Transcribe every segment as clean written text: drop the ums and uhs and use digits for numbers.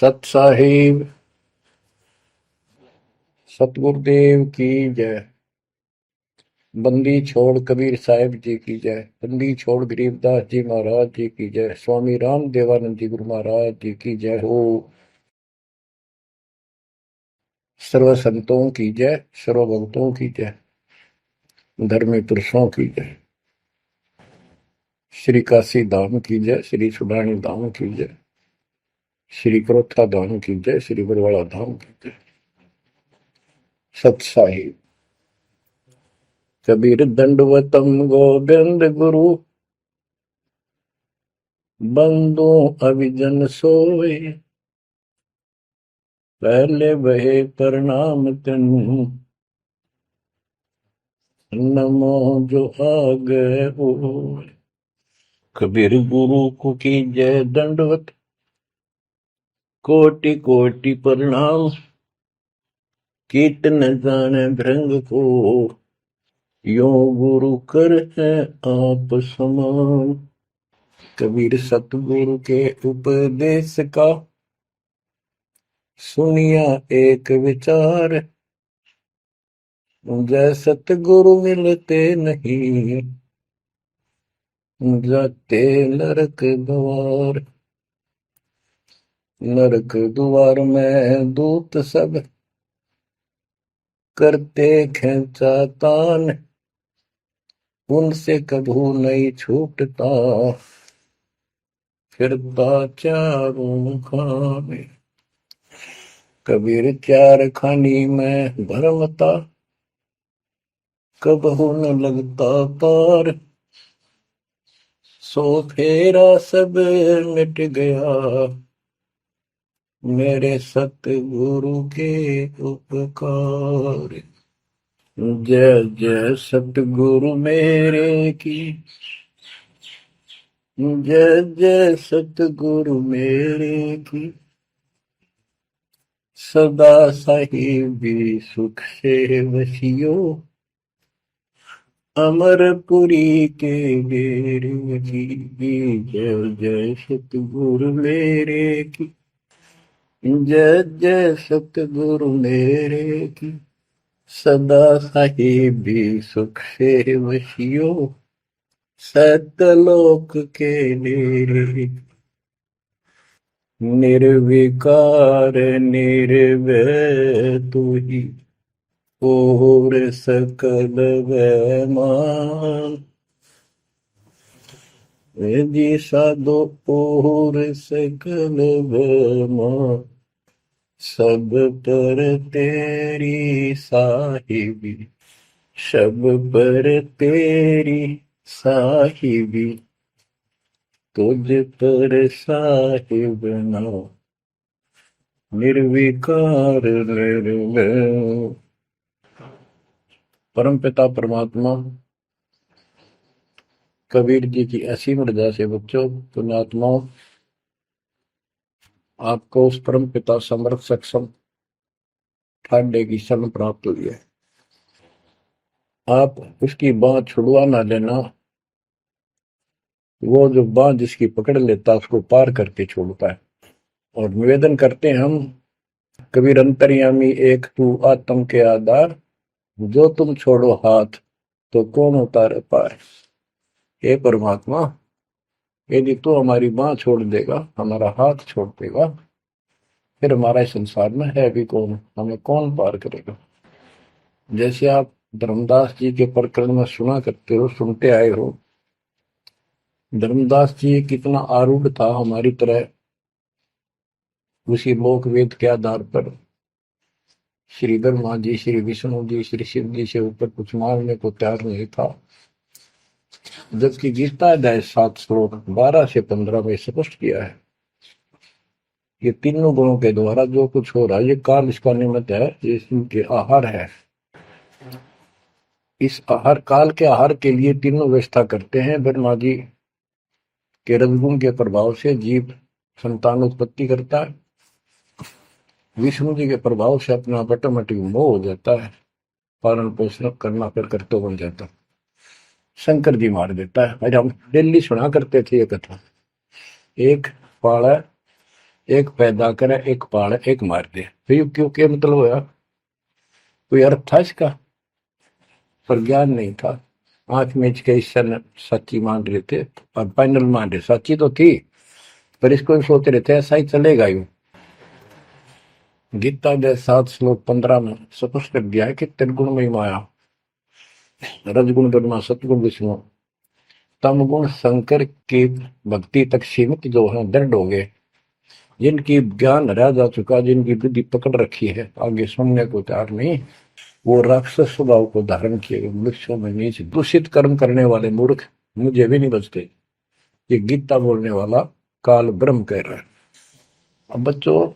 सत साहिब सतगुरुदेव की जय। बंदी छोड़ कबीर साहिब जी की जय। बंदी छोड़ गरीबदास जी महाराज जी की जय। स्वामी राम देवानंद जी गुरु महाराज जी की जय हो। सर्व संतों की जय, सर्व भक्तों की जय, धर्मी पुरुषों की जय। श्री काशी धाम की जय, श्री सुडानी धाम की जय, श्री क्रोथा धाम की जय, श्री बरवाड़ा धाम की जय। सत साहिब कबीर दंडवतम गोविंद गुरु, बंदो अभिजन सोए, पहले बहे प्रणाम तिन, नमो जो आगे होए। कबीर गुरु को की जय दंडवत, कोटि कोटि प्रणाम, कीर्तन जाने भृंग को, यो गुरु कर है आप समान। कबीर सतगुरु के उपदेश का, सुनिया एक विचार, जय सतगुरु मिलते नहीं, जाते नरक द्वार। नरक द्वार में दूत सब, करते खेचा तान, उनसे कभू नहीं छूटता, फिरता चारों खाने। कबीर चार खानी में भरमता, कबहू न लगता पार, सो फेरा सब मिट गया, मेरे सतगुरु के उपकार। जय जय सतगुरु मेरे की, जय जय सतगुरु मेरे की, सदा साहिबी सुख से वसियो, अमरपुरी के डेरे की। जय जय सतगुरु मेरे की, जय जय सतगुरु मेरे की, सदा साहिबी सुख से वसियो, सतलोक के डेरे। निर्विकार निर्भय तू ही, और सकल वैमान। जी साधो और सकल वैमान, सब पर तेरी साहिबी, सब पर तेरी साहिबी, तुझ पर साहिब ना, निर्विकार निर्भय। परमपिता परमात्मा कबीर जी की असीम रजा से बच्चों, पुण्यात्माओं, आपको उस परम पिता समर्थ सक्षम ठाडे की शरण प्राप्त हुई है। आप उसकी बाह छुड़वा ना लेना, वो जो बाह जिसकी पकड़ लेता उसको पार करके छोड़ता है। और निवेदन करते हैं हम, कबीर अंतर्यामी एक तू आत्म के आधार, जो तुम छोड़ो हाथ तो कौन उतारे पार। हे परमात्मा, यदि तू हमारी बाह छोड़ देगा, हमारा हाथ छोड़ देगा, फिर हमारा इस संसार में है भी कौन, हमें कौन पार करेगा। जैसे आप धर्मदास जी के प्रकरण में सुना करते हो, सुनते आए हो, धर्मदास जी कितना आरूढ़ था हमारी तरह, उसी लोक वेद के आधार पर श्री ब्रह्मा जी, श्री विष्णु जी, श्री शिव जी से ऊपर कुछ मांगने को तैयार नहीं था। जबकि गीता अध्याय 7 श्लोक 12 से 15 में स्पष्ट किया है, ये तीनों गुणों के द्वारा जो कुछ हो रहा है, ये काल इसका निमित्त है, ये इनके आहार है। इस आहार काल के आहार के लिए तीनों व्यवस्था करते हैं। ब्रह्मा जी के रजगुण के प्रभाव से जीव संतान उत्पत्ति करता है, विष्णु जी के प्रभाव से अपना ऑटोमेटिक मोह हो जाता है, पालन पोषण करना फिर कर्तव्य बन जाता है, शंकर जी मार देता है। आज हम डेली सुना करते थे ये कथा। एक पाड़ा एक पैदा करे, एक पाले, एक मार दे। फिर क्यों क्या मतलब होया? कोई अर्थ था इसका? पर ज्ञान नहीं था। आंख मीच के ईश्वर सच्ची मान रहे थे और फाइनल मान रहे, सच्ची तो थी पर इसको भी सोच रहे थे ऐसा ही चलेगा यूं। गीता के 7 श्लोक 15 में स्पष्ट कर दिया है कि त्रिगुण में माया, रजगुण ब्रह्मा, सतगुण विष्णु, तम गुण शंकर की भक्ति तक सीमित जो है दृढ़ हो गए, जिनकी ज्ञान हरा जा चुका, जिनकी बुद्धि पकड़ रखी है, आगे सुनने को तैयार नहीं, वो राक्षस स्वभाव को धारण किए गए मनुष्यों में नीच दूषित कर्म करने वाले मूर्ख मुझे भी नहीं बचते। ये गीता बोलने वाला काल ब्रह्म कह रहा है। अब बच्चों,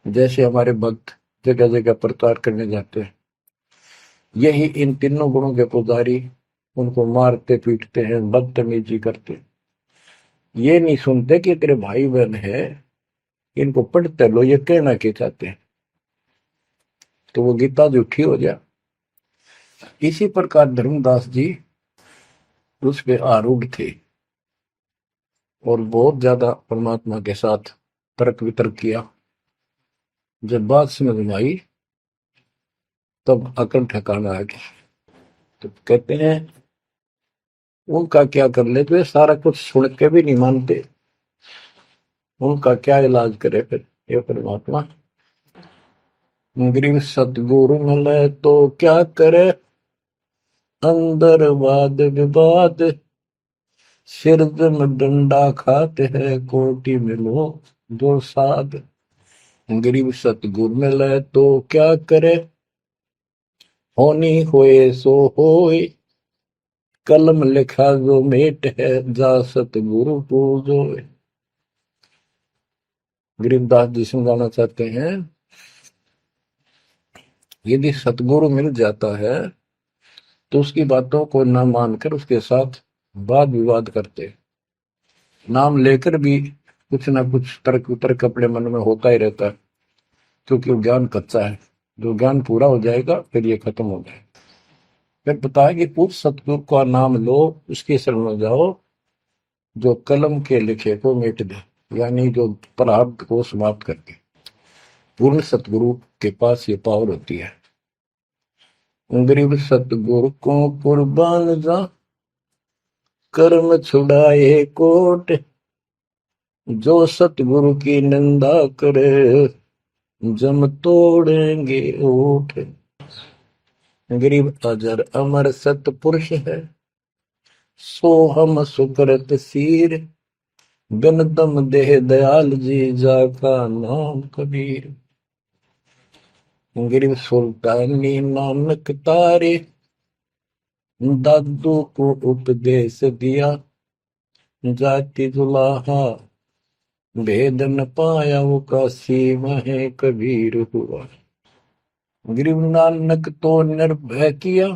जैसे हमारे भक्त जगह जगह प्रचार करने जाते हैं, यही इन तीनों गुणों के पुजारी उनको मारते पीटते हैं, बदतमीजी करते, ये नहीं सुनते कि तेरे भाई बहन है, इनको पढ़ते लो, ये कहना क्या चाहते हैं, तो वो गीता झूठी हो जाए। इसी प्रकार धर्मदास जी उस पे आरूढ़ थे और बहुत ज्यादा परमात्मा के साथ तर्क वितर्क किया। जब बात समझ में आई तब अकल ठिकाना आ गया। तो कहते हैं उनका क्या कर ले, तो ये सारा कुछ सुन के भी नहीं मानते, उनका क्या इलाज करे फिर ये परमात्मा? गरीब सतगुरु मिले तो क्या करे, अंदर वाद विवाद, सिर में डंडा खाते हैं, कोटि में लो दो साध। गरीब सतगुरु मिले तो क्या करे, होनी होए सो होए, कलम लिखा जो मेट है, जा सतगुरु पूजो। गरीबदास जी समझाना चाहते हैं, यदि सतगुरु मिल जाता है तो उसकी बातों को न मानकर उसके साथ वाद विवाद करते, नाम लेकर भी कुछ ना कुछ तर्क वितर्क अपने मन में होता ही रहता है, क्योंकि वो ज्ञान कच्चा है। जो ज्ञान पूरा हो जाएगा फिर ये खत्म हो जाएगा। फिर बताया कि उस सतगुरु का नाम लो, उसके शरण में जाओ जो कलम के लिखे को मिट दे, यानी जो प्रारब्ध को समाप्त करके। पूर्ण सतगुरु के पास ये पावर होती है। गरीब सतगुरु को कुर्बान जा, कर्म छुड़ाए कोट, जो सतगुरु की निंदा करे, जम तोड़ेंगे ओठ। गरीब अजर अमर सतपुरुष है, सो हम सुकृत सीर, बिन दम देह दयाल जी, जाका नाम कबीर। गरीब सुल्तानी नानक तारे, दादू को उपदेश दिया, जाति जुलाहा भेद न पाया, वो काशी में कबीर हुआ। गरीब नानक तो निर्भय किया,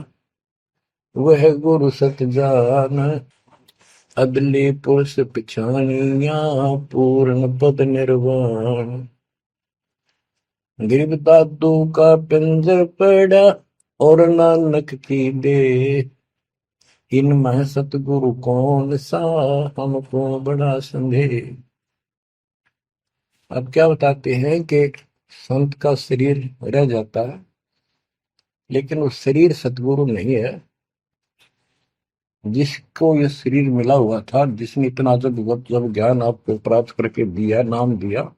वह गुरु सत जान, अदली पुरुष पिछानिया, पूर्ण पद निर्वाण। गरीब दादू का पिंजर पड़ा, और नानक की दे, इनमें सतगुरु कौन सा, हमको बड़ा संदेह। अब क्या बताते हैं कि संत का शरीर रह जाता है, लेकिन वो शरीर सतगुरु नहीं है। जिसको ये शरीर मिला हुआ था, जिसने इतना जब ज्ञान आपको प्राप्त करके दिया, नाम दिया,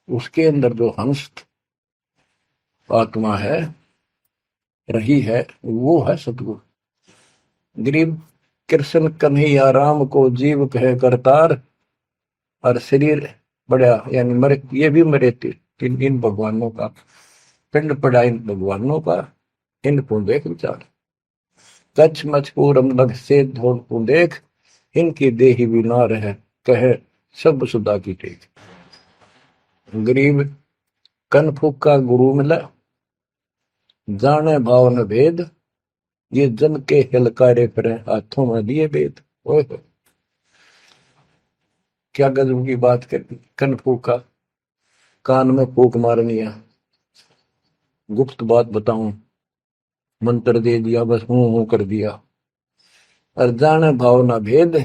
उसके अंदर जो हंस आत्मा है, रही है, वो है सतगुरु। गरीब कृष्ण कन्हैया राम को जीव कहे करतार, और शरीर बड़ा, यानी मरे, ये भी मरे थे इन भगवानों का पिंड पड़ा, इन भगवानों का, इनको देख विचार, कच्छ मचपूरम लग से धोल को देख, इनकी देही भी ना रहे, कहे सब सुधा की टेक। गरीब कनफुक का गुरु मिला, जाने भाव न भेद, ये जन के हिलकारे फिरे, हाथों में दिए वेद। ओए क्या गजब की बात कर, कनफुक का कान में फूक मारनी है, गुप्त बात बताऊं, मंत्र दे दिया, बस हूं कर दिया। और जाने भाव न भेद,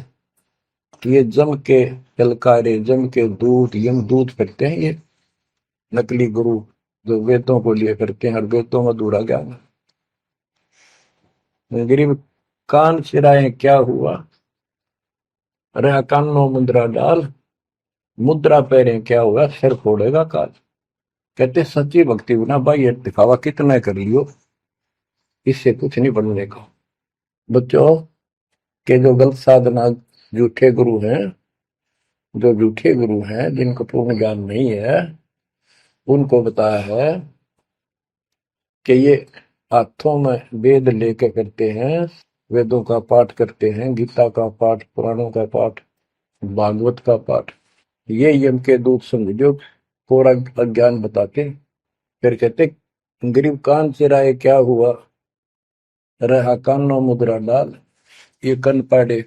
ये जम के ललकारे, जम के दूत, यम दूत करते हैं ये नकली गुरु जो वेदों को लिए करते हैं और वेदों में अधूरा ज्ञान। गरीब कान चिराए क्या हुआ, रहा कानों मुद्रा डाल, मुद्रा पैरे क्या हुआ, सिर फोड़ेगा काल। कहते सच्ची भक्ति बिना भाई ये दिखावा कितना कर लियो, इससे कुछ नहीं बनने का। बच्चों के जो गलत साधना, झूठे गुरु हैं, जो झूठे गुरु हैं जिनको पूर्ण ज्ञान नहीं है, उनको बताया है कि ये हाथों में वेद लेके करते हैं, वेदों का पाठ करते हैं, गीता का पाठ, पुराणों का पाठ, भागवत का पाठ। ये यम के दूत समझो पूरा अज्ञान बताते। फिर कहते गरीब कान चिराए क्या हुआ, रहा कानों मुद्रा डाल। ये कन पाड़े,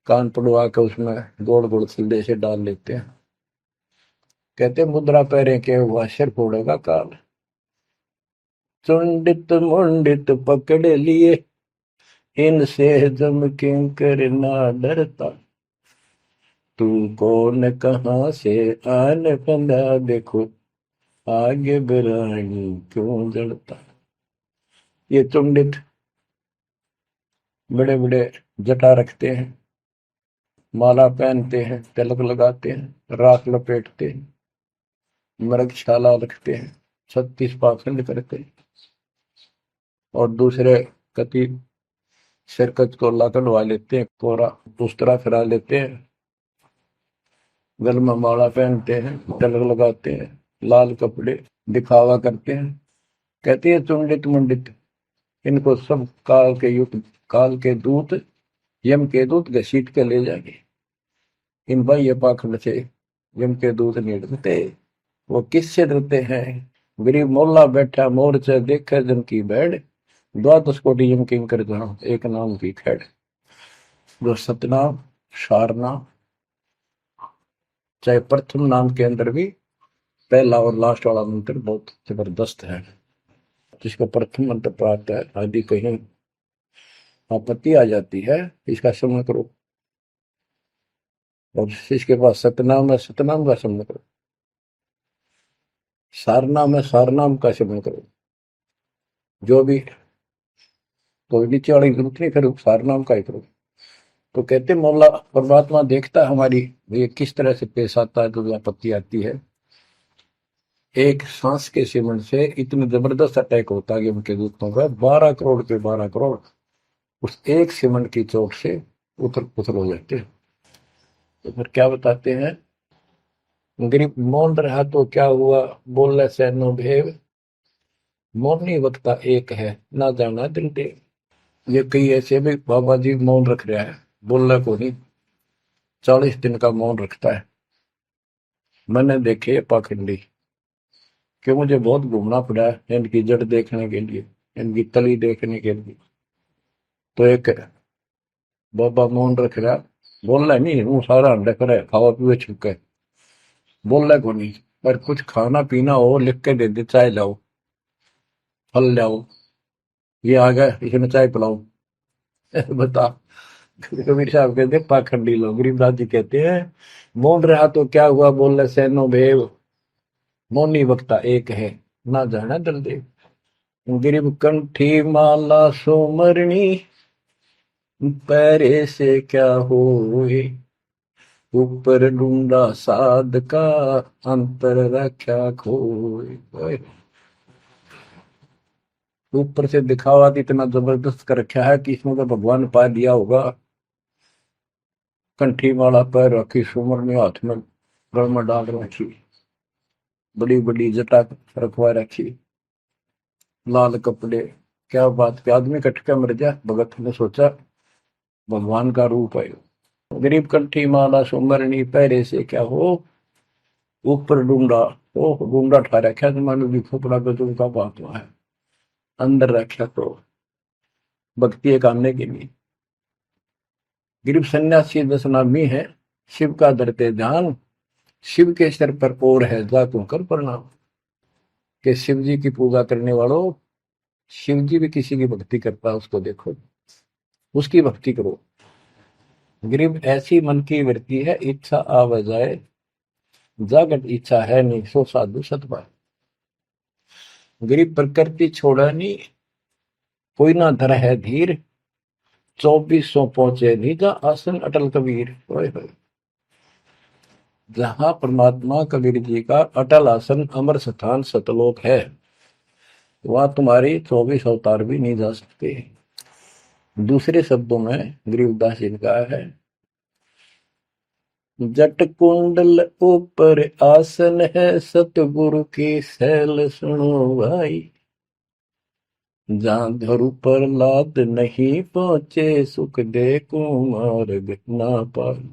कान पड़वा के उसमें गोड़ गोड़ सिले से डाल लेते हैं। कहते मुद्रा पैरे के हुआ, सिर फोड़ेगा काल। चुंडित मुंडित पकड़ लिए, इनसे जम किंकर ना डरता। तू कौन कहाँ से आन बंदा, देखो आगे बिरानी क्यों जड़ता। ये चुंडित बड़े बड़े जटा रखते हैं, माला पहनते हैं, तिलक लगाते हैं, राख लपेटते हैं, मृगशाला रखते हैं, 36 पाखंड करते हैं, और दूसरे कति सिरकत को ला कढ़वा लेते हैं, कोरा दूसरा फिरा लेते हैं, गल में माला पहनते हैं, तिलक लगाते हैं, लाल कपड़े दिखावा करते हैं। कहते हैं चुंडित मुंडित, इनको सब काल के युग, काल के दूत, यम के दूत घसीट के ले जाएंगे। इन भाई ये पाखंड से यम के दूत नहीं डरते। वो किससे डरते हैं, गरीब मोल्ला बैठा मोर्चा देखे जन की बैठ, द्वादश कोटि यम किंकर जहां एक नाम की खैड़। जो सतनाम, सारनाम, चाहे प्रथम नाम के अंदर भी पहला और लास्ट वाला मंत्र बहुत जबरदस्त है। जिसको प्रथम मंत्र प्राप्त है, आदि कहीं आपत्ति आ जाती है, इसका स्मरण करो। और इसके पास सतनाम है, सतनाम का स्मरण करो। सारनाम है, सारनाम का स्मरण करो। जो भी कोई नीचे वाली जरूरत नहीं, फिर सारनाम का ही करो। तो कहते मौला परमात्मा देखता है हमारी ये किस तरह से पेश आता है, जो आपत्ति आती है। एक सांस के सिमरण से इतने जबरदस्त अटैक होता है कि उनके दूतों का 12 करोड़ के 12 करोड़ उस एक सिमरण की चोट से उथल पुथल हो जाते हैं। तो फिर क्या बताते हैं, गरीब मौन रहा तो क्या हुआ, बोले सैनो भेव, मौनी वक्ता एक है, ना जाना दिल देव। ये कई ऐसे भी बाबा जी मौन रख रहा है, बोलना को नहीं, 40 दिन का मौन रखता है। मैंने देखे पाखंडी कि मुझे बहुत घूमना पड़ा है इनकी जड़ देखने के लिए, इनकी तली देखने के लिए। तो एक बाबा मौन रख रहा, बोलना नहीं, वो सारा अंडा करे खावा पीवे छुके, बोलना को नहीं। पर कुछ खाना पीना हो लिख के दे दे, चाय लाओ, फल लाओ, ये आ गया इसमें चाय पिलाओ। बता। कबीर साहब कहते पाखंडी लोग, गरीबदास जी कहते हैं मौन रहा तो क्या हुआ, बोल सैनो भेव, मौनी वक्ता एक है, ना जाना दल देव। गरीब कंठी माला सोमरणी, पैरे से क्या होए, ऊपर ढूंढा साध का, अंतर रक्षा खोए। ऊपर से दिखावा इतना जबरदस्त कर रखा है कि इसमें तो भगवान पा दिया होगा। कंठी माला पैर रखी, सुमरनी हाथ में गल में डाल रखी, बड़ी बड़ी जटा रखवा रखी, लाल कपड़े। क्या बात के आदमी कटका मर जा, भगत ने सोचा भगवान का रूप है। गरीब कंठी माला सुमरनी, पैरे से क्या हो, ऊपर डूंडा, ओ डूंडा ठा रखा, मानो भी खोपड़ा गजब का बात हुआ है, अंदर रखा तो भक्ति करने के लिए। गरीब सन्यासी दशनामी है, शिव का धरते ध्यान, शिव के सिर पर और है जातों कर प्रणाम। कि शिव जी की पूजा करने वालों, शिव जी भी किसी की भक्ति करता है, उसको देखो, उसकी भक्ति करो। गरीब ऐसी मन की वृत्ति है, इच्छा आव जाए, जागट इच्छा है नहीं, सो साधु सतपाल। गरीब प्रकृति छोड़ा नहीं, कोई ना धर है धीर, 2400 पहुंचे निजा आसन अटल कबीर। ओए होए। जहां परमात्मा कबीर जी का अटल आसन अमर स्थान सतलोक है, वहां तुम्हारी 24 अवतार भी नहीं जा सकते। दूसरे शब्दों में गरीबदास जी ने कहा है, जट कुंडल ऊपर आसन है, सतगुरु की सैल सुनो भाई। जहां धरु पर लाद नहीं पहुंचे, सुख दे कुमार्ग ना पाए।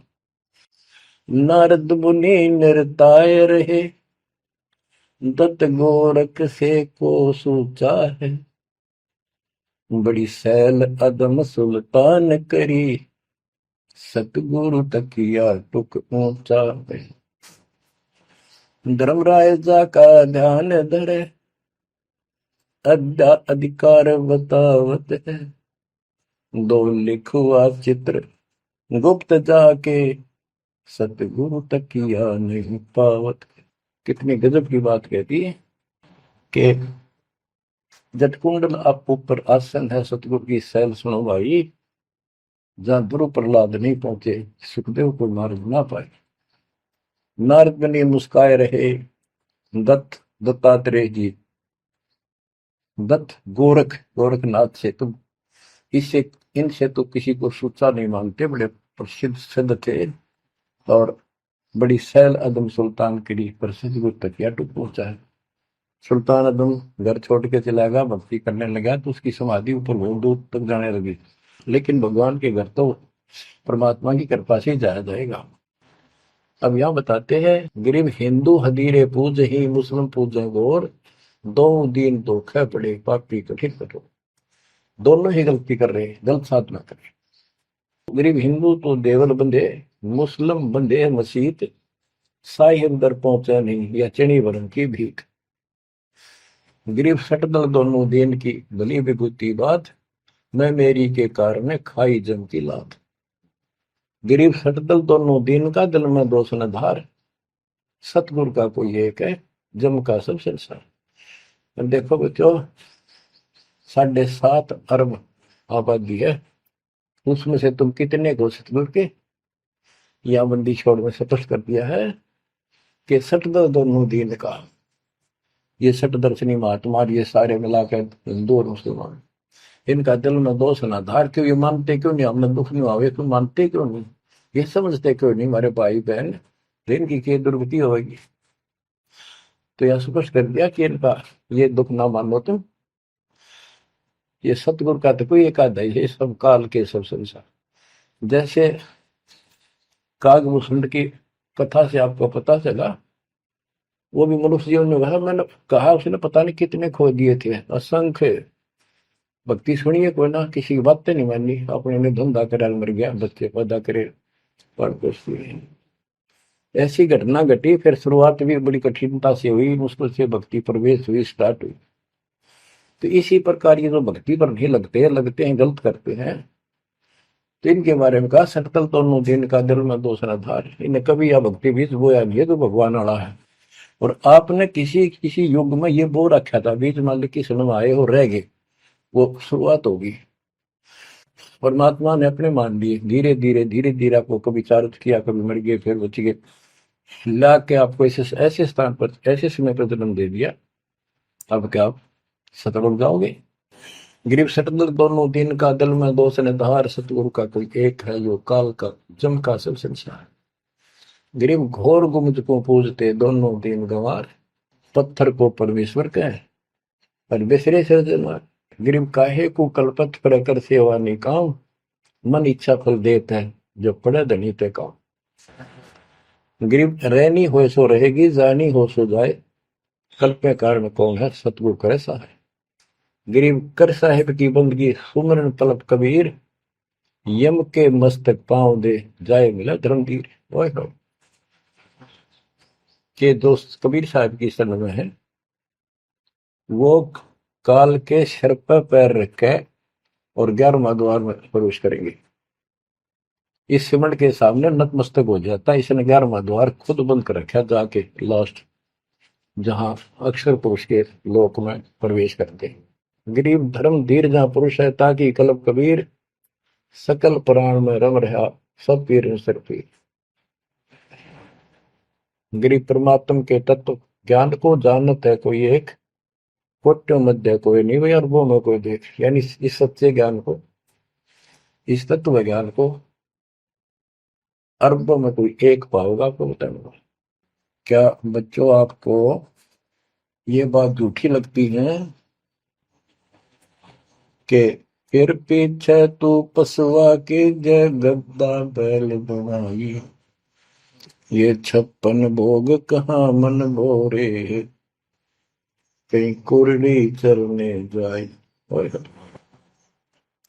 नारद मुनि निरताय रहे, दत्त गोरख से को सूचा है। बड़ी सैल अदम सुल्तान करी, सतगुरु तकिया टुक ऊंचा है। धर्मराय जा का ध्यान धरे, अद्या अधिकार बतावत है। दो लिखुआ चित्र गुप्त जाके, सतगुरु तकिया नहीं पावत। कितनी गजब की बात कहती है कि जटकुंडल आप ऊपर आसन है, सतगुरु की सैल सुनो भाई। जहां ध्रुव प्रहलाद नहीं पहुंचे, सुखदेव को मार्ग ना पाए। नारद मुनि मुस्काए रहे, दत्तात्रेय जी, दत्त गोरख गोरखनाथ से तुम इससे इनसे तो किसी को सूचा नहीं मानते, बड़े प्रसिद्ध सिद्ध थे। और बड़ी सैल अदम सुल्तान की प्रसिद्ध गुरु तकिया टूट पहुंचा है। सुल्तान अदम घर छोड़ के चला गया, भक्ति करने लगा, तो उसकी समाधि ऊपर बहुत दूर तक जाने लगी। लेकिन भगवान के घर तो परमात्मा की कृपा से ही जाया जाएगा। अब यहां बताते हैं, गरीब हिंदू हदीरे पूज ही, मुस्लिम पूजे गोर, दो दीन धोखे पड़े, पापी कठिन कठोर। दोनों ही गलती कर रहे हैं, गलत साधना कर रहे हैं। गरीब हिंदू तो देवल बंधे, मुस्लिम बंधे मसीत, साई अंदर पहुंचा नहीं, या चणी वरण की भीख। गरीब सटदल दोनों दीन की, भली विभूति बात, मैं मेरी के कारण खाई जम की लात। गरीब सटदल दोनों दीन का, दिल में दोष न धार, सतगुरु का कोई एक है, जम का सब संसार। देखो बच्चों, 7.5 अरब आबादी है, उसमें से तुम कितने को सतगुरु के, या बंदी छोड़ में स्पष्ट कर दिया है कि सटदल दोनों दीन का। ये सट दर्शनी महात्मा, ये सारे मिलाकर हिंदू और मुसलमान, इनका दिल में दोष ना धार। क्यों? ये मानते क्यों नहीं हमने दुख नहीं आवे, क्यों मानते क्यों नहीं, ये समझते क्यों नहीं हमारे भाई बहन, इनकी क्या दुर्गति होगी। तो यह स्पष्ट कर दिया कि इनका ये दुख ना मानो तुम। ये सतगुरु का तो कोई एक आधा ही है, सब काल के सब संसार। जैसे कागभूषण की कथा से आपको पता चला, वो भी मनुष्य जीवन में कहा, मैंने कहा उसने पता नहीं कितने खो दिए थे, असंख्य। भक्ति सुनिए कोई ना, किसी की बातें नहीं मानी, अपने ने धंधा करे मर गया, बच्चे पैदा करे पर कुछ नहीं। ऐसी घटना घटी, फिर शुरुआत भी बड़ी कठिनता से हुई, मुश्किल से भक्ति प्रवेश हुई, स्टार्ट हुई। तो इसी प्रकार ये जो भक्ति पर नहीं लगते हैं गलत करते हैं, तो इनके बारे में कहा, सटकल तो दिन का दिल में दोसरा धार, इन्हें कभी यह भक्ति बीज बोया नहीं है, तो भगवान वाला है। और आपने किसी किसी युग में ये बो रखा था, बीच मान की सुन आए हो रह गए, वो शुरुआत होगी। परमात्मा ने अपने मान लिए, धीरे धीरे धीरे धीरे आपको कभी चारित किया, कभी मर गए, फिर बच गए, ला के आपको ऐसे स्थान पर, ऐसे समय पर जन्म दे दिया। अब क्या आप सतगुरु जाओगे? गिरीब सतगुरु दोनों दिन का, दिल में दोष ने धार, सतगुरु का कोई एक है, जो काल का जम का सब संसार। गिरीब घोर गुमज को पूजते, दोनों दिन गंवार, पत्थर को परमेश्वर कहे, पर बिसरे सृजनहार। गिरीब काहे को कल्पत पर कर सेवा निकाम, मन इच्छा फल देता है, जो पड़े धनी पे काम। गिरीब रहनी हो सो रहेगी, जानी हो सो जाए, कल्पे कारण कौन है, सतगुरु करे सहाय। गिरीब कर साहिब की बंदगी, सुमरन तलब कबीर, यम के मस्तक पांव दे, जाए मिला धर्मवीर। ओए हो, के दोस्त कबीर साहब की शरण में है, वो काल के सिर पर पैर रख के और 11वां द्वार में प्रवेश करेंगे। इस सिमट के सामने नतमस्तक हो जाता है। इसने 11वां द्वार खुद बंद कर रखा जाके लास्ट, जहां अक्षर पुरुष के लोक में प्रवेश करते। गरीब धर्म धीर जहां पुरुष है, ताकि कलब कबीर सकल प्राण में रम रहा सब पीर सिर पीर। गरीब परमात्म के तत्व ज्ञान को जानत है कोई एक, कोट्यों मध्य कोई नहीं भाई, अरबों में कोई देख। यानी इस सच्चे ज्ञान को, इस तत्व ज्ञान को अरबों में कोई एक पाओगा, आपको बताऊंगा। क्या बच्चों आपको ये बात झूठी लगती है कि फिर पीछे तू पसवा के जय गद्दा बैल बनाई, ये 56 भोग कहाँ मन भोरे, कहीं कुरड़ी चरने जाए।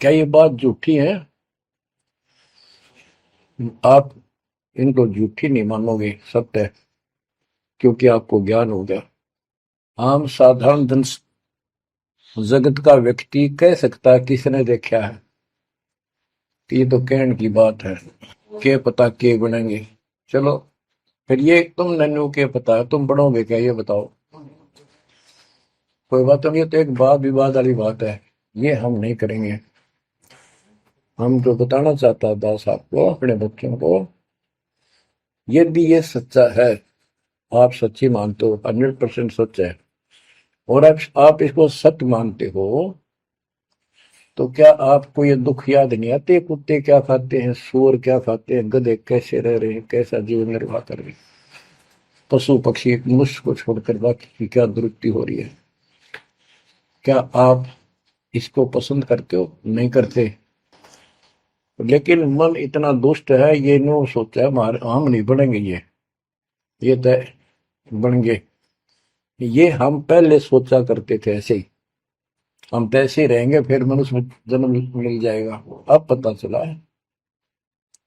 क्या ये बात झूठी है? आप इनको झूठी नहीं मानोगे, सत्य है, क्योंकि आपको ज्ञान हो गया। आम साधारण जन जगत का व्यक्ति कह सकता है किसने देखा है, ये तो कहने की बात है, के पता के बनेंगे। चलो फिर ये तुम नन्नू के पता है, तुम बढ़ोगे क्या, ये बताओ। कोई बात नहीं, ये तो एक वाद विवाद वाली बात है, ये हम नहीं करेंगे। हम जो बताना चाहता दास आपको, अपने बच्चों को, यदि ये सच्चा है, आप सच्ची मानते हो, 100% सच है, और आप इसको सत्य मानते हो, तो क्या आपको ये दुख याद नहीं आते? कुत्ते क्या खाते हैं, सूअर क्या खाते हैं, गधे कैसे रह रहे हैं, कैसा जीवन निर्वाह कर रहे हैं, पशु पक्षी मनुष्य को छोड़कर बाकी की क्या दुरुक्ति हो रही है। क्या आप इसको पसंद करते हो? नहीं करते। लेकिन मन इतना दुष्ट है, ये नो सोचा है हमारे हम नहीं बनेंगे, ये तय बन गए। ये हम पहले सोचा करते थे ऐसे ही, हम तो ऐसे ही रहेंगे, फिर मनुष्य जन्म मिल जाएगा। अब पता चला है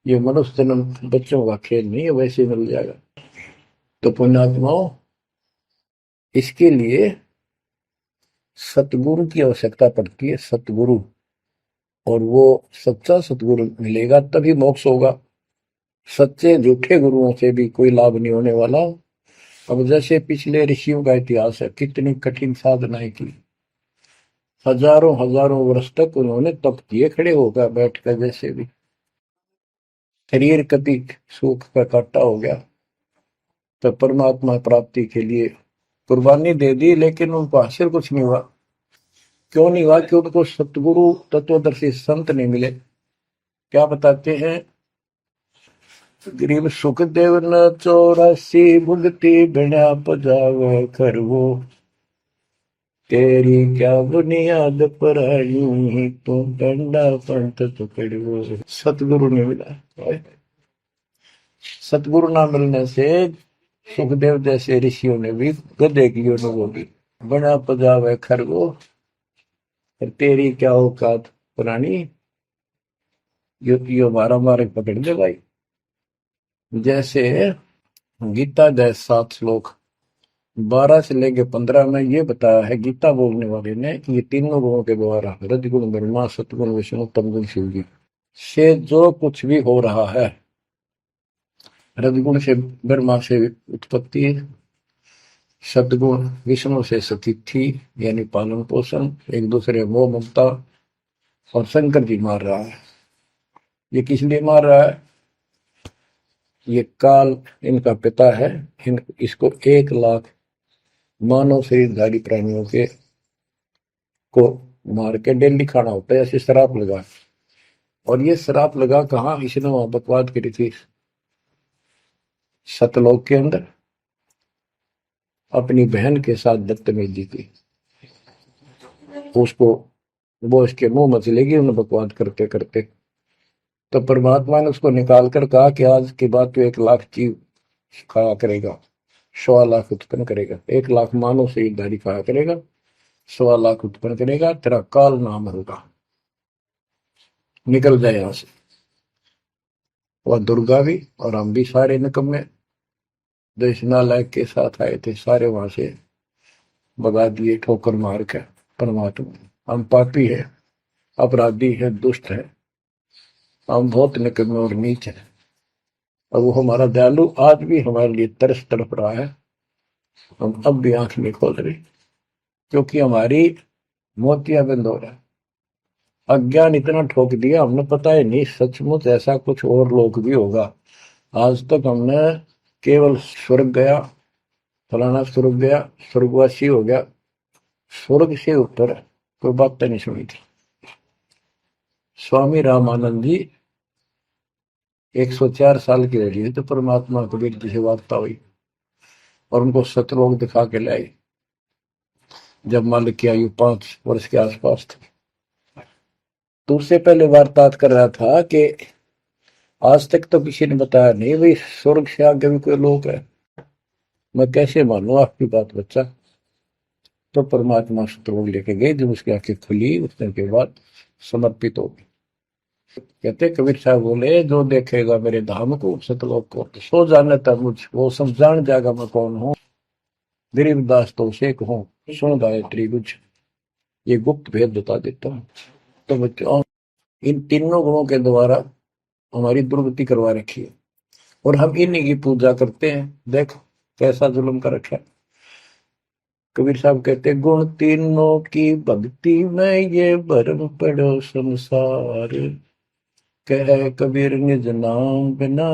ये मनुष्य जन्म बच्चों का खेल नहीं है, वैसे ही मिल जाएगा। तो पुण्यात्माओं, इसके लिए सतगुरु की आवश्यकता पड़ती है, सतगुरु। और वो सच्चा सतगुरु मिलेगा तभी मोक्ष होगा। सच्चे झूठे गुरुओं से भी कोई लाभ नहीं होने वाला। अब जैसे पिछले ऋषियों का इतिहास है, कितनी कठिन साधनाएं की, हजारों हजारों वर्ष तक उन्होंने तप किए, खड़े होकर बैठकर, जैसे भी शरीर कभी सूख का काटा हो गया, तो परमात्मा प्राप्ति के लिए कुर्बानी दे दी, लेकिन उनको हासिल कुछ नहीं हुआ। क्यों नहीं हुआ? कि उनको सतगुरु तत्वदर्शी संत नहीं मिले। क्या बताते हैं? गरीब सुखदेव न 84 भुगती बिना पजावे खरवो, तेरी क्या बुनियाद पर आई, तू डंडा पंथ पकड़ो। सतगुरु नहीं मिला। सतगुरु ना मिलने से सुखदेव जैसे ऋषियों ने भी गधे की अनुभूति, बना पजावे खरगो, तेरी क्या औकात पुरानी, यो मारा मारे पकड़ दे भाई। जैसे गीता जय 7 श्लोक 12 से लेके 15 में ये बताया है गीता बोलने वाले ने कि ये तीनों गुणों के द्वारा, रजगुण ब्रह्मा, सतगुण विष्णु, तमगुण शिव जी से जो कुछ भी हो रहा है, रजगुण से ब्रह्मा से उत्पत्ति, सदगुण विष्णु से स्थिति यानी पालन पोषण, एक दूसरे मोह ममता, और शंकर जी मार रहा है। ये किस लिए मार रहा है? ये काल इनका पिता है, इसको 1 लाख मानव शरीरधारी प्राणियों के को मार के डेली खाना होता है, ऐसे शराब लगा। और ये शराब लगा कहाँ? इसने वहां बकवाद करी थी सतलोक के अंदर, अपनी बहन के साथ बदतमीजी की, उसको वो इसके मुंह में चलेगी उन्हें बकवाद करते करते। तो परमात्मा ने उसको निकाल कर कहा कि आज के बाद तो 1 लाख जीव खाया करेगा, 1.25 लाख उत्पन्न करेगा, 1 लाख मानव शरीरधारी खाया करेगा, 1.25 लाख उत्पन्न करेगा, तेरा काल नाम होगा, निकल जाए यहां से। वह दुर्गा भी और हम भी सारे निकम्मे जो इस नालायक के साथ आए थे, सारे वहां से भगा दिए ठोकर मार के। परमात्मा हम पापी है, अपराधी है, दुष्ट है, हम बहुत निकम्मे और नीच हैं, और वो हमारा दयालु आज भी हमारे लिए तरस तड़प रहा है। हम अब भी आंख नहीं खोल रहे, क्योंकि हमारी मोतियां बंद हो रहा है। अज्ञान इतना ठोक दिया, हमने पता ही नहीं सचमुच ऐसा कुछ और लोक भी होगा। आज तक हमने केवल स्वर्ग गया, फलाना स्वर्ग गया, स्वर्गवासी हो गया, स्वर्ग से ऊपर कोई बात नहीं सुनी थी। स्वामी रामानंद जी 104 साल की रही तो परमात्मा कबीर जी से वार्ता हुई और उनको सतलोक दिखा के लाई, जब मालिक की आयु 5 वर्ष के आसपास थी। तो उससे पहले वार्तालाप कर रहा था कि आज तक तो किसी ने बताया नहीं भाई स्वर्ग से आगे भी कोई लोक है, मैं कैसे मानूं आपकी बात बच्चा। तो परमात्मा सतलोक लेके गए, जब उसकी आंखें खुली उतने के बाद समर्पित हो गई। कहते कबीर साहब बोले, जो देखेगा मेरे धाम को सतलोक को सो जाने तक मुझ वो सब जान जाएगा मैं कौन हूँ। गरीबदास तो उसे कहूँ सुन गायत्री कुछ, ये गुप्त भेद बता देता हूँ। तो बच्चों इन तीनों गुणों के द्वारा हमारी दुर्गति करवा रखी है, और हम इन्हीं की पूजा करते हैं। देख कैसा जुल्म कर रखा है। कबीर साहब कहते गुण तीनों की भक्ति में ये भरम पड़ो संसार, कह कबीर निज नाम बिना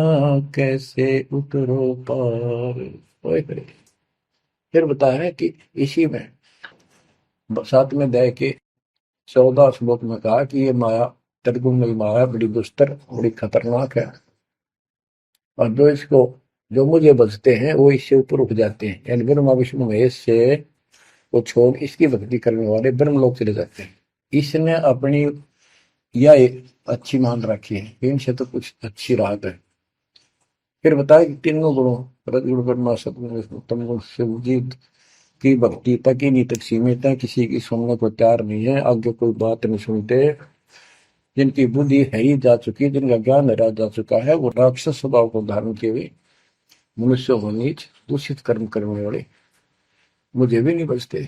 कैसे उतरो पार। ओए होए। फिर बताया है कि इसी में 7वें अध्याय के 14 श्लोक में कहा कि ये माया त्रिगुण माया बड़ी दुस्तर बड़ी खतरनाक है, और जो मुझे बचते हैं वो इससे ऊपर उठ जाते हैं, यानी ब्रह्मा विष्णु महेश से वो छोड़ इसकी भक्ति करने वाले ब्रह्मलोक चले जाते हैं। इसने अपनी यह अच्छी मान रखी है, इनसे तो कुछ अच्छी राहत है। फिर बताया कि तीनों गुणों रजगुण ब्रह्मा सतगुण विष्णु तम गुण शिव जी की भक्ति तक ही नहीं तक सीमित है, किसी की सुनने को तैयार नहीं है, आगे कोई बात नहीं सुनते। जिनकी बुद्धि है ही जा चुकी, जिनका ज्ञान हरा जा चुका है, वो राक्षस स्वभाव को धारण किए हुए मनुष्य हो नीच दूषित कर्म करने वाले मुझे भी नहीं बचते।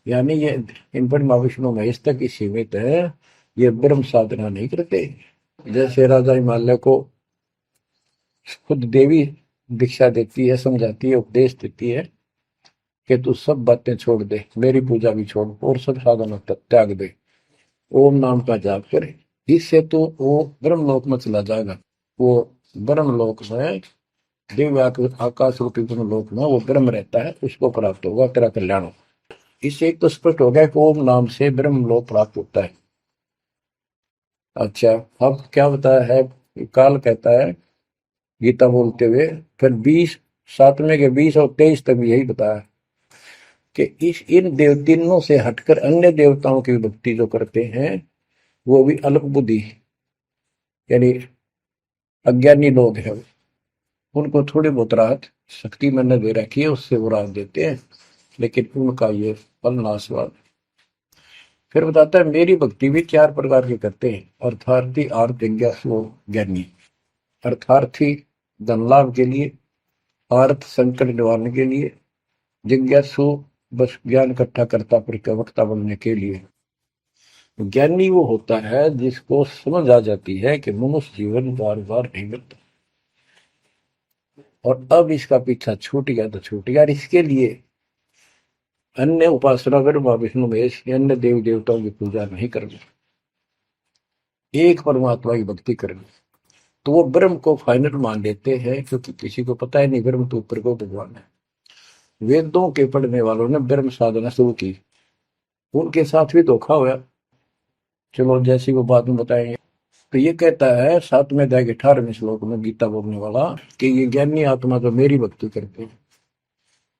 यानी ये इन पर माँ विष्णु महेश तक ही सीमित है, ये ब्रह्म साधना नहीं करते। जैसे राजा हिमालय को खुद देवी दीक्षा देती है, समझाती है, उपदेश देती है कि तू सब बातें छोड़ दे, मेरी पूजा भी छोड़ और सब साधना त्याग दे, ओम नाम का जाप करे, इससे तो वो ब्रह्मलोक में चला जाएगा। वो ब्रह्मलोक में दिव्य आकाश रूपी ब्रह्मलोक में वो ब्रह्म रहता है, उसको प्राप्त होगा, तेरा कल्याण होगा। इससे एक तो स्पष्ट हो गया कि ओम नाम से ब्रह्मलोक प्राप्त होता है। अच्छा, अब क्या बताया है, काल कहता है गीता बोलते हुए, फिर 7वें के 20 और 23 तक भी यही बताया कि इन तीनों से हटकर अन्य देवताओं की भक्ति जो करते हैं वो भी अल्प बुद्धि यानी अज्ञानी लोग हैं, उनको थोड़ी बहुत राहत शक्ति मैंने दे रखी है, उससे वो राहत देते हैं, लेकिन उनका ये फल नाशवान। फिर बताता है मेरी भक्ति भी 4 प्रकार की करते हैं, अर्थार्थी आर्थ जिज्ञासु ज्ञानी। अर्थार्थी धन लाभ के लिए, आर्थ संकट निवारण के लिए, जिज्ञासु बस ज्ञान इकट्ठा करता प्रवक्ता बनने के लिए। ज्ञानी वो होता है जिसको समझ आ जाती है कि मनुष्य जीवन बार बार नहीं मिलता, और अब इसका पीछा छूट गया तो छूट गया, इसके लिए अन्य उपासना ब्रह्मा विष्णु महेश अन्य देव देवताओं की पूजा नहीं करनी, एक परमात्मा की भक्ति करनी। तो वो ब्रह्म को फाइनल मान लेते हैं, क्योंकि किसी को पता ही नहीं ब्रह्म तो ऊपर को भगवान है। वेदों के पढ़ने वालों ने ब्रह्म साधना शुरू की, उनके साथ भी धोखा हुआ। चलो जैसी वो बात में बताएंगे। तो ये कहता है 7वें अध्याय के 18वें श्लोक में गीता बोलने वाला कि ये ज्ञानी आत्मा जो मेरी भक्ति करते हैं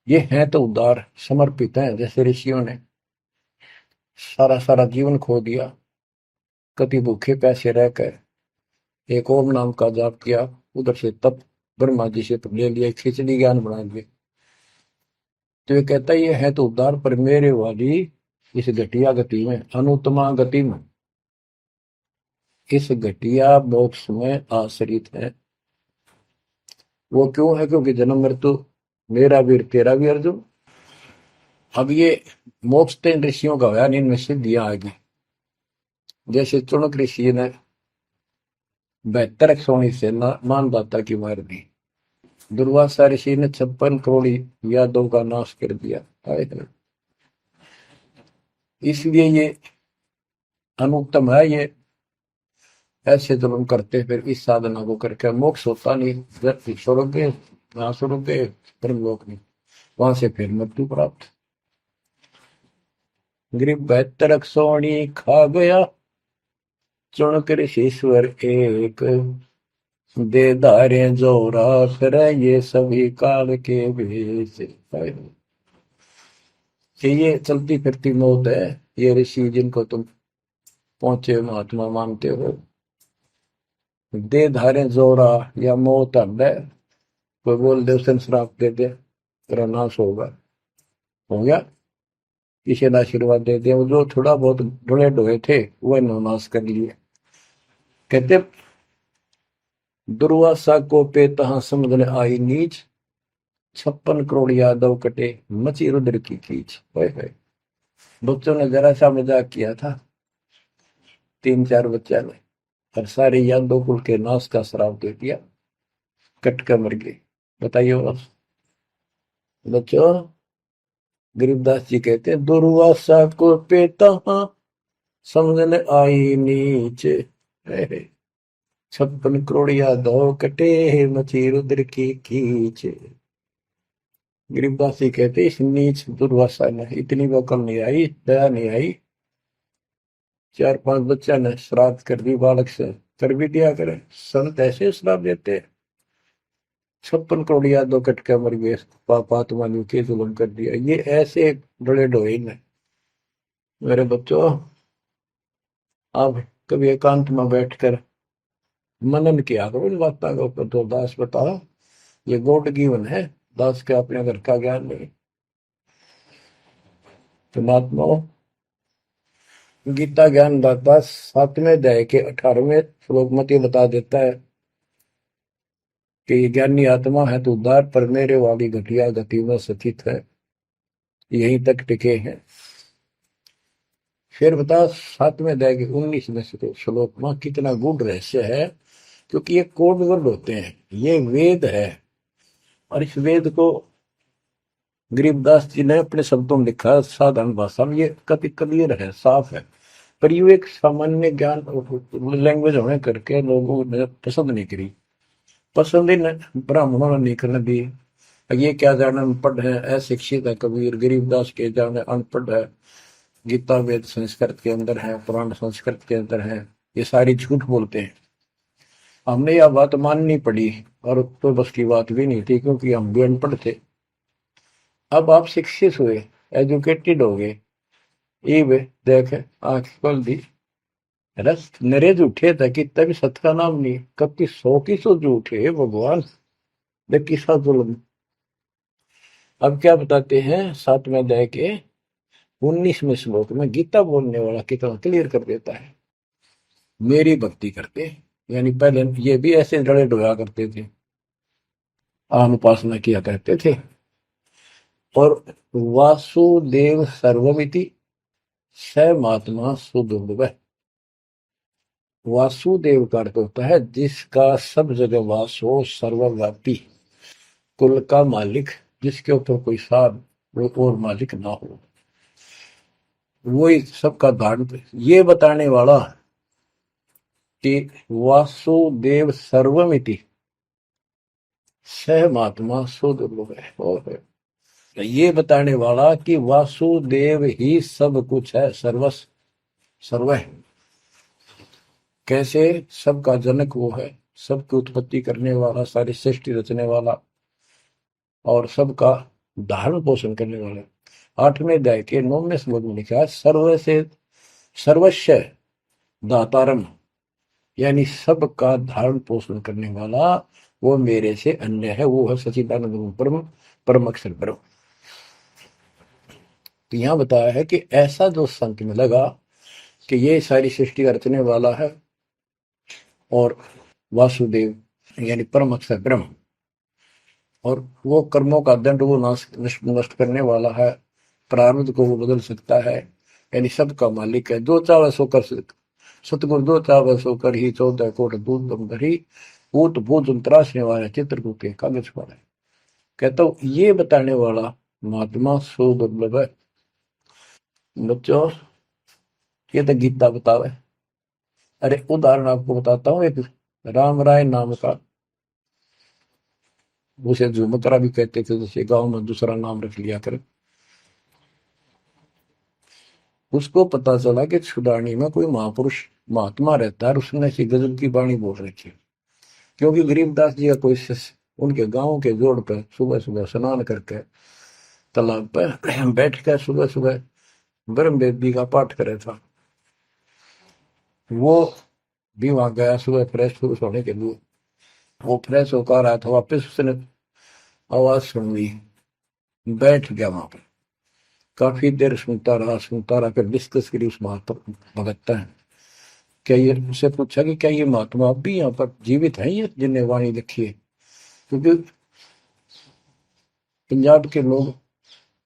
ये हैं तो उदार समर्पित है, जैसे ऋषियों ने सारा सारा जीवन खो दिया, कति भूखे पैसे रहकर एक ओम नाम का जाप किया, उधर से तप ब्रह्मा जी से ले लिया, खिचड़ी ज्ञान बना दिए। तो ये कहता है ये है तो उदार, पर मेरे वाली इस घटिया गति में, अनुत्तमा गति में, इस घटिया मोक्ष में आश्रित है। वो क्यों है, क्योंकि जन्म मृत्यु मेरा वीर तेरा भी अर्जुन। अब ये मोक्ष तो इन ऋषियों का होया, इनमें सिद्धियां आ गई। जैसे चुनक ऋषि ने 72 सोनी से मानदाता की मार दी। दुर्वासा ऋषि ने 56 करोड़ यादव का नाश कर दिया। इसलिए ये अनुत्तम है। ये ऐसे जुल्म करते फिर इस साधना को करके मोक्ष होता नहीं, छोड़ोगे वहां छोड़ोगे ब्रह्मलोक नहीं, वहां से फिर मृत्यु प्राप्त। गरीब 72 सोनी खा गया चुन कर ईश्वर एक, दे धारे जोरा फिर ये सभी काल के भेष। ये चलती फिरती मौत है। ये ऋषि जिनको तुम पहुंचे महात्मा मानते हो, दे धारे जोरा या मौत है। कोई बोल दे उसे श्राप दे दे तेरा नाश होगा, हो गया। किसी ने आशीर्वाद दे दिया, वो जो थोड़ा बहुत ढोए ढोए थे वह नाश कर लिए। कहते दुर्वासा को पे तहां समझने आई नीच, 56 करोड़ यादव कटे मची रुद्र की कीच। बच्चों ने जरा सा मजाक किया था, 3-4 बच्चा ने, और सारे यादव कुल के नाश का श्राप दे दिया, कट कर मर गए। बताइए बच्चों, गरीबदास जी कहते हैं दुर्वासा को पे तहां समझने आई नीच, 56 करोड़ यादव कटे मची रुद्र की कीच। गरीबदास जी कहते इस नीच दुर्वासा ने इतनी वकल नहीं आई, दया नहीं आई। 4-5 बच्चा ने श्राद्ध कर दी, बालक से कर भी दिया करे। संत ऐसे श्राप देते, 56 करोड़ यादव कट के मर गए, पापात्मा ने के जुल्म कर दिया। ये ऐसे बड़े ढोए ने। मेरे बच्चों, आप कभी एकांत में बैठकर मनन किया करो इन बातों के ऊपर। तो दास बताओ, ये गॉड गिवन है, दास के अपने घर का ज्ञान नहीं। तो महात्माओं, गीता ज्ञान दाता 7वें अध्याय के 18वें श्लोक में ये बता देता है कि ज्ञानी आत्मा है तो उद्धार पर मेरे वाली घटिया गति में स्थित है, यहीं तक टिके हैं। फिर बता 7वें अध्याय के 19वें श्लोक में कितना गूढ़ रहस्य है, क्योंकि ये कोड वर्ड होते हैं, ये वेद है। और इस वेद को गरीबदास जी ने अपने शब्दों में लिखा, साधारण भाषा में, ये कति क्लियर है, साफ है। पर ये एक सामान्य ज्ञान लैंग्वेज होने करके लोगों ने पसंद नहीं करी, पसंद ही ब्राह्मणों ने नहीं करने दी। ये क्या जाने अनपढ़ है, अशिक्षित है कबीर, गरीबदास के जाने अनपढ़ है, गीता वेद संस्कृत के अंदर है, पुराण संस्कृत के अंदर है, ये सारी झूठ बोलते हैं। हमने यह बात माननी पड़ी, और तो बस की बात भी नहीं थी, क्योंकि हम भी अनपढ़ थे। अब आप शिक्षित हुए, एजुकेटेड हो गए, ये देख आंख खोल दी, रस नरे झूठे था कि तभी सत का नाम नहीं, कब की 100 की 100 झूठे भगवान, देख किसा जुल्म। अब क्या बताते हैं 7वें अध्याय के 19वें श्लोक में, गीता बोलने वाला कितना क्लियर कर देता है। मेरी भक्ति करते, यानी पहले ये भी ऐसे डरे डोया करते थे, आम उपासना किया करते थे। और वासुदेव सर्वमिति स महात्मा सुदुर्लभ। वासुदेव का अर्थ होता है जिसका सब जगह वास हो, सर्वव्यापी, कुल का मालिक, जिसके ऊपर कोई साथ और मालिक ना हो, वही सबका धारण। ये बताने वाला कि वासुदेव सर्वमिति सह महात्मा सुदुर्लभ है, और ये बताने वाला कि वासुदेव ही सब कुछ है, सर्वस्व सर्व है। कैसे? सबका जनक वो है, सबकी उत्पत्ति करने वाला, सारी सृष्टि रचने वाला, और सबका धारण पोषण करने वाला। 8वें अध्याय के 9वें श्लोक में लिखा है सर्व से सर्वस्व दातारम, यानी सबका धारण पोषण करने वाला वो मेरे से अन्य है, वो है सच्चिदानंद परम परम अक्षर ब्रह्म। तो यहां बताया है कि ऐसा जो संत में लगा कि ये सारी सृष्टि रचने वाला है, और वासुदेव यानी परम अक्षर ब्रह्म, और वो कर्मों का दंड वो नष्ट करने वाला है, प्रारब्ध को वो बदल सकता है, यानी सबका मालिक है, जो चाहे सो कर सतगुरु दो चाव सो कर ही 14 कोट दूध तुम धरी ऊत भूत त्रासने वाले चित्रकूट के कागज पर है। कहता हूँ ये बताने वाला महात्मा सो दुर्लभ है। बच्चों ये तो गीता बतावे। अरे उदाहरण आपको बताता हूँ, एक राम राय नाम का, उसे झुमकरा भी कहते थे, जैसे गांव में दूसरा नाम रख लिया कर। उसको पता चला कि छुडानी में कोई महापुरुष महात्मा रहता है, उसने ऐसी गजब की वाणी बोल रखी। क्योंकि गरीबदास जी का कोई शिष्य उनके गांव के जोड़ पे सुबह सुबह स्नान करके तालाब पे बैठ कर सुबह सुबह ब्रह्म वेदी का पाठ करे था। वो भी वहां गया सुबह फ्रेश होने के लिए। वो फ्रेश होकर आया था, वापस उसने आवाज सुन ली, बैठ गया वहां पर। काफी देर सुनता रहा, फिर डिस्कस करी उस महात्मा भगत है। क्या ये उससे पूछा कि क्या ये महात्मा अब भी यहाँ पर जीवित है, ये जिन्हें वाणी लिखी है? क्योंकि पंजाब के लोग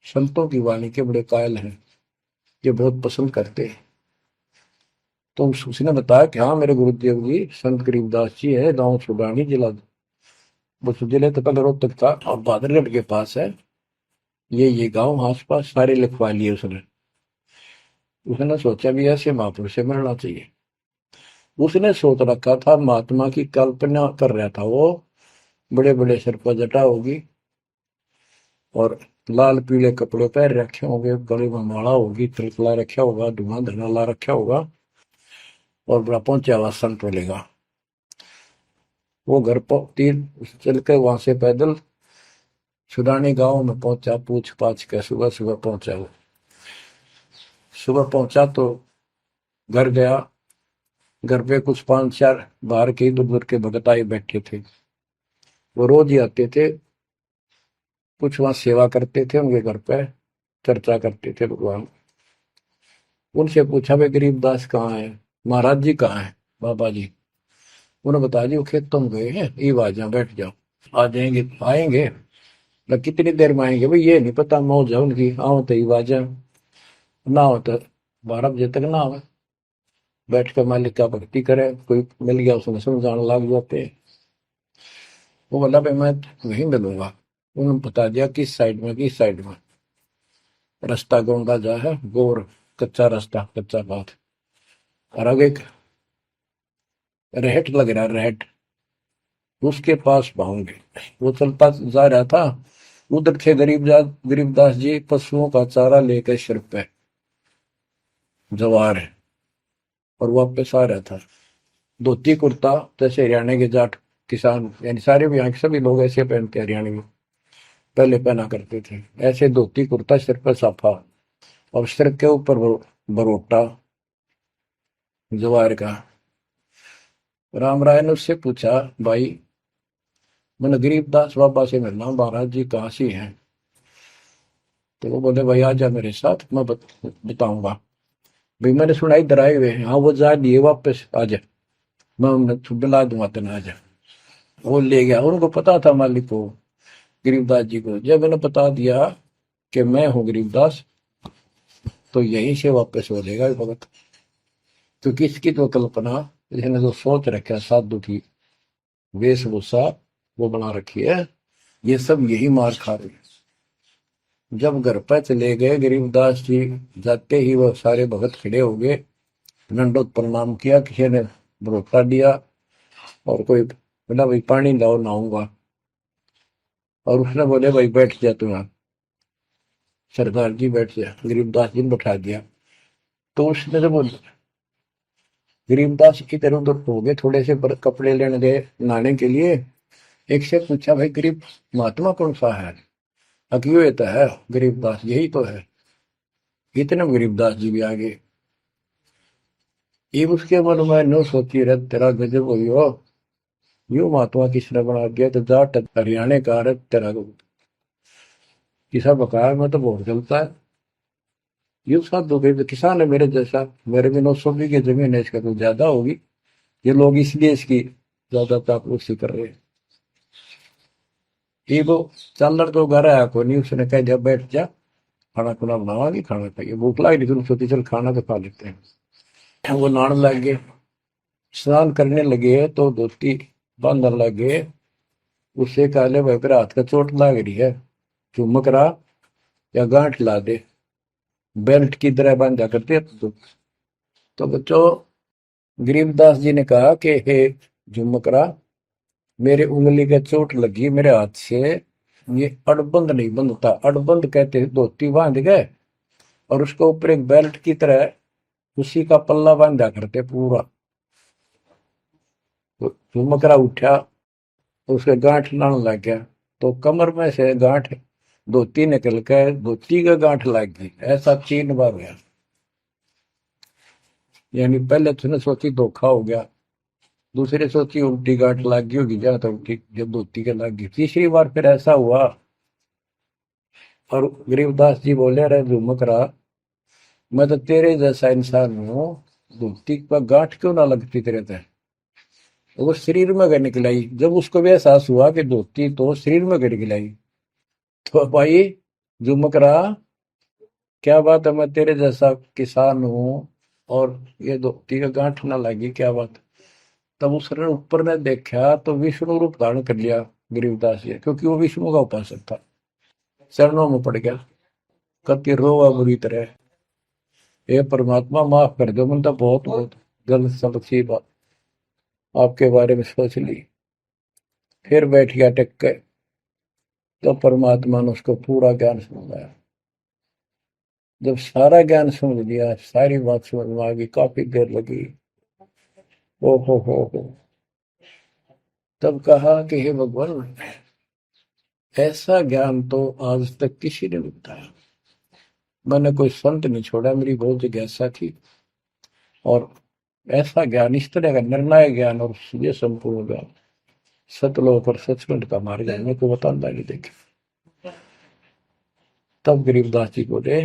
संतों की वाणी के बड़े कायल हैं, ये बहुत पसंद करते हैं। तो उसने बताया कि हाँ मेरे गुरुदेव जी संत गरीबदास जी है, गांव छुडानी, जिला वो जिले तो पहले रोहतक था और बादरगढ़ के पास है। ये गांव आस पास सारे लिखवा लिए उसने। उसने सोचा भी ऐसे महापुरुष से मिलना चाहिए। उसने सोच रखा था, महात्मा की कल्पना कर रहा था वो, बड़े बड़े सिर पर जटा होगी और लाल पीले कपड़े पहन रखे होंगे, गले में माला होगी, त्रिकला रखा होगा, धुआं धना ला रखा होगा और बड़ा पहुंचा हुआ संत मिलेगा। वो घर पर तीन चल के वहां से पैदल छुडानी गांव में पहुंचा, पूछ पाछ के सुबह सुबह पहुंचा। वो सुबह पहुंचा तो घर गया। घर पे कुछ 5-4 बाहर के इधर उधर के भगत आए बैठे थे। वो रोज ही आते थे, कुछ वहां सेवा करते थे, उनके घर पे चर्चा करते थे भगवान। उनसे पूछा भाई गरीबदास कहाँ है, महाराज जी कहाँ है, बाबा जी? उन्होंने बताया जी वो खेतों में गए हैं, ये आ जाओ, बैठ जाओ। आ जाएंगे, आएंगे ना, कितनी देर में आएंगे भाई ये नहीं पता, मौज है उनकी, आओ तो ही आ जाए, ना हो तो 12 बजे तक ना आवे। बैठ कर मालिक का भक्ति करे, कोई मिल गया उसने समझाने लग जाते हैं। वो बोला भाई मैं वहीं मिलूंगा। उन्होंने बता दिया किस साइड में, किस साइड में। रास्ता गोंडा जा है, गोर कच्चा रास्ता, कच्चा बात, और आगे एक रहट लग रहा है, रहट, उसके पास पहुंचे। वो चलता जा रहा था, उधर थे गरीबदास जी पशुओं का चारा लेकर सिर पे जवार है, और वापस आ रहा था। धोती कुर्ता, जैसे हरियाणा के जाट किसान, यानी सारे भी यहाँ के सभी लोग ऐसे पहनते हैं, हरियाणा में पहले पहना करते थे ऐसे, धोती कुर्ता, सिर पर साफा और सिर के ऊपर बरोटा जवार का। राम राय ने उससे पूछा, भाई मैंने गरीबदास बाबा से मिलना, महाराज जी कहाँ से हैं? तो वो बोले भाई आ जा मेरे साथ, मैं बताऊंगा। भाई मैंने सुना इधर आए हुए हैं, हाँ वो जा दिए वापस, आ जा, मैं उन्हें दिला दूंगा तेना, आ जा। वो ले गया। उनको पता था मालिक को, गरीबदास जी को। जब मैंने बता दिया कि मैं हूँ गरीबदास, तो यहीं से वापस हो जाएगा भगत। क्योंकि इसकी तो कल्पना, इसने जो सोच रखा है साधु की वेशभूषा वो बना रखी है, ये सब यही मार खा रहे हैं। जब घर पर चले गए गरीबदास जी, जाते ही वो सारे भगत खड़े हो गए, दंडोत प्रणाम किया, किसी ने भरोसा दिया और कोई बोला भाई पानी लाओ, नहाऊंगा। और उसने बोले भाई बैठ जा तू यहाँ, सरदार जी बैठ जा। गरीबदास जी ने बैठा दिया। तो उसने जब गरीबदास इधर उधर हो गए, थोड़े से कपड़े लेने गए नहाने के लिए, एक से पूछा भाई गरीब महात्मा कौन सा है? अकियो ये तो है गरीबदास, यही तो है। इतने में गरीबदास जी भी आ गए। ये उसके मन में नो सोची रहे, तेरा गजब हुई हो, यू महात्मा किसने बना दिया? तो जाट हरियाणा का रहे तेरा किसा बकाया में तो बहुत चलता है। यू साधु भाई किसान है मेरे जैसा, मेरे भी 900 बीघे जमीन है, इसका तो ज्यादा होगी, ये लोग इसलिए इसकी ज्यादा चापलूसी कर रहे हैं। ये वो चल तो घर आया को नहीं, उसने कह दिया बैठ जा, खाना खुना बनावागी, खाना खाइए, भूख लगी थी, सोची चल खाना तो खा लेते हैं। वो नहाने लग गए, स्नान करने लगे तो धोती बांधने लगे। उससे कहले भाई फिर हाथ का चोट लग रही है, चुमक रहा या गांठ ला दे, बेल्ट की तरह बांधा करते। तो बच्चों, गरीबदास जी ने कहा कि हे झुमकरा, मेरे उंगली के चोट लगी मेरे हाथ से, ये अड़बंद नहीं बंधता। अड़बंद कहते धोती बांध गए और उसके ऊपर एक बेल्ट की तरह उसी का पल्ला बांधा करते पूरा। तो झुमकरा उठा, उसके गांठ लाने लग गया, तो कमर में से गांठ धोती निकल के धोती का गांठ लग गई। ऐसा 3 बार गया। यानी पहले तूने सोची धोखा हो गया, दूसरे सोची उल्टी गांठ लग गई होगी, जहां तक उल्टी जब धोती के लग गई, तीसरी बार फिर ऐसा हुआ। और गरीबदास जी बोले, अरे झुमकरा, मैं तो तेरे जैसा इंसान हूँ, धोती पर गांठ क्यों ना लगती तेरे तय। वो शरीर में गए निकलाई। जब उसको भी एहसास हुआ कि धोती तो शरीर में गए निकलाई, तो भाई झुमकरा, क्या बात है, मैं तेरे जैसा किसान हूँ और ये धोती का गांठ ना लगी, क्या बात। तब उसने ऊपर ने देखा तो विष्णु रूप धारण कर लिया गरीबदास जी, क्योंकि वो विष्णु का उपासक था। चरणों में पड़ गया, कति रोवा बुरी तरह, हे परमात्मा माफ कर दो, मैंने तो बहुत बहुत गलत सलत बात आपके बारे में सोच ली। फिर बैठ गया टेक के, तो परमात्मा ने उसको पूरा ज्ञान समझाया। जब सारा ज्ञान समझ लिया, सारी बात समझ में आ गई, काफी देर लगी। ओ हो, तब कहा कि हे भगवान, ऐसा ज्ञान तो आज तक किसी ने नहीं बताया। मैंने कोई संत नहीं छोड़ा, मेरी बहुत जिज्ञासा थी, और ऐसा ज्ञान, इस तरह का निर्णायक ज्ञान और ये संपूर्ण ज्ञान, सतलोक और सचखंड का मार्ग मेरे को बताना नहीं देखे। तब गरीबदास जी बोले,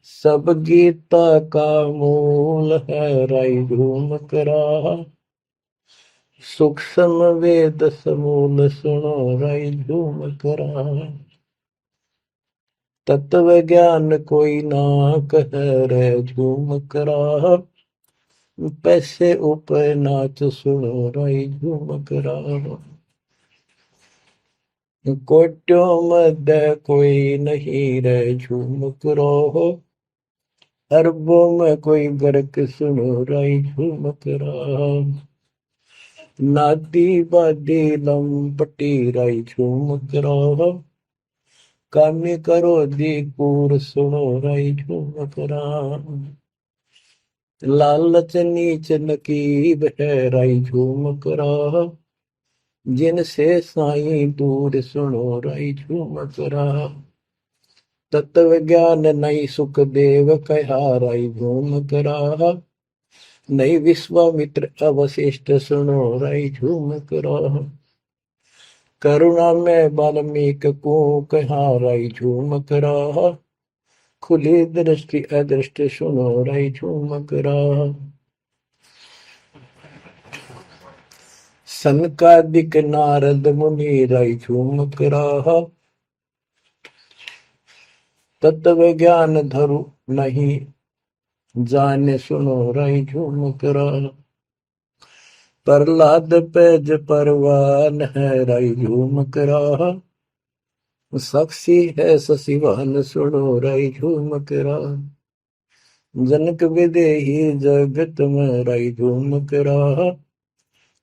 सब गीता का मूल है राई झूम करा, सूक्ष्म वेद समूल सुनो राई झूम करा, तत्व ज्ञान कोई ना कह रे झूम करा, पैसे ऊपर नाच सुनो राई झूम करा, कोट्यों मध्य कोई नहीं रे झूम करो, अरबों में कोई गर्क सुनो राई झूम करा, नादी बादी लंपटी राई झूम करा, कामी करो दी कूर सुनो राई झूम करा, लालच नीच नकीब है राई झूम करा, जिनसे साईं दूर सुनो राई झूम करा, तत्व ज्ञान नहीं सुख देव कहा राई झूम करा, नहीं विश्वामित्र अवशिष्ट सुनो राई झूम करा, करुणा में वाल्मीक को कहा राई झूम करा, खुली दृष्टि अदृष्ट सुनो राई झूम करा, सनकादिक नारद मुनि राई झूम करा, तत्व ज्ञान धरु नहीं जाने सुनो राई झूम करा, प्रहलाद पैज परवान है राई झूम करा, साक्षी है शशिवान सुनो राई झूम करा, जनक विदेही जगत में राई झूम करा,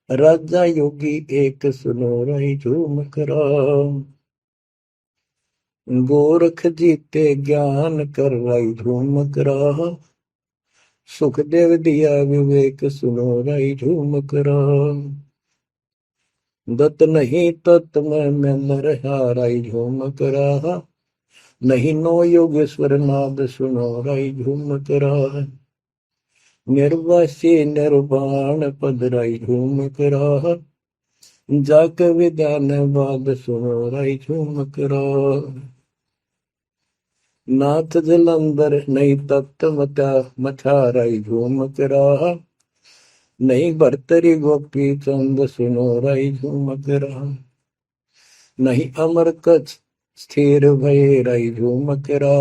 राजा योगी एक सुनो राई झूम करा, गोरख जीते ज्ञान कर राई झूम करा, सुखदेव दिया विवेक सुनो राई झूम करा, दत्त नहीं तत् में रहा राई झूम करा, नहीं नो योगेश्वर नाद सुनो राई झूम करा, निर्वासी निर्वाण पद राई झूम करा, जाक विधान बाद सुनो राई झूम करा, नाथ जलंधर नहीं तत्त मता मथा राई झूम करा, नहीं भरतरी गोपी चंद सुनो राई झूम करा, नहीं अमर कच्छ स्थिर भय राई झूम करा,